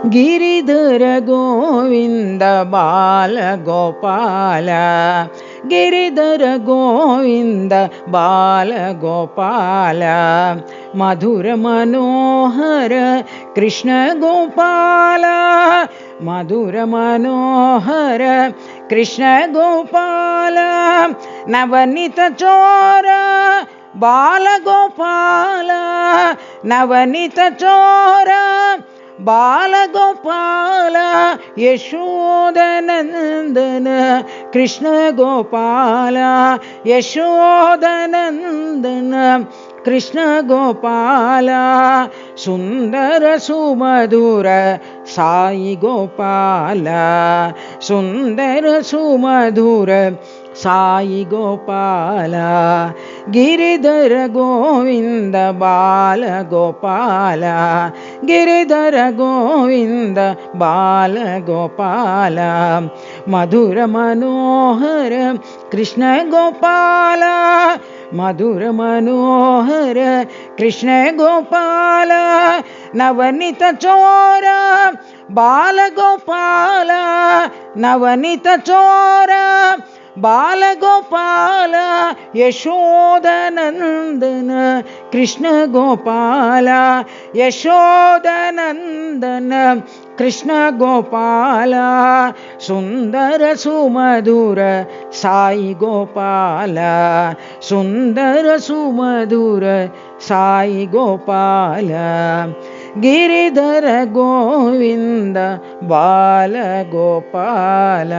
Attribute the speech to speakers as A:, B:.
A: ಗಿರಿಧರ ಗೋವಿಂದ ಬಾಲ ಗೋಪಾಲ, ಗಿರಿಧರ ಗೋವಿಂದ ಬಾಲ ಗೋಪಾಲ, ಮಧುರ ಮನೋಹರ ಕೃಷ್ಣ ಗೋಪಾಲ, ಮಧುರ ಮನೋಹರ ಕೃಷ್ಣ ಗೋಪಾಲ, ನವನಿತ ಚೋರ ಬಾಲ ಗೋಪಾಲ, ನವನಿತ ಚೋರ ಬಾಲ ಗೋಪಾಲ, ಯಶೋದನಂದನ ಕೃಷ್ಣ ಗೋಪಾಲ, ಯಶೋದನಂದನ ಕೃಷ್ಣ ಗೋಪಾಲ, ಸುಂದರ ಸುಮಧುರ ಸಾಯಿ ಗೋಪಾಲ, ಸುಂದರ ಸುಮಧುರ ಸಾಯಿ ಗೋಪಾಲ, ಗಿರಿಧರ ಗೋವಿಂದ ಬಾಲ ಗೋಪಾಲ, ಗಿರಿಧರ ಗೋವಿಂದ ಬಾಲ ಗೋಪಾಲ, ಮಧುರ ಮನೋಹರ ಕೃಷ್ಣ ಗೋಪಾಲ, ಮಧುರ ಮನೋಹರ ಕೃಷ್ಣ ಗೋಪಾಲ, ನವನಿತ ಚೋರ ಬಾಲ ಗೋಪಾಲ, ನವನಿತ ಚೋರ ಬಾಲ ಗೋಪಾಲ, ಯಶೋದನಂದನ ಕೃಷ್ಣ ಗೋಪಾಲ, ಯಶೋದನಂದನ ಕೃಷ್ಣ ಗೋಪಾಲ, ಸುಂದರ ಸುಮಧುರ ಸಾಯಿ ಗೋಪಾಲ, ಸುಂದರ ಸುಮಧುರ ಸಾಯಿ ಗೋಪಾಲ, ಗಿರಿಧರ ಗೋವಿಂದ ಬಾಲ ಗೋಪಾಲ.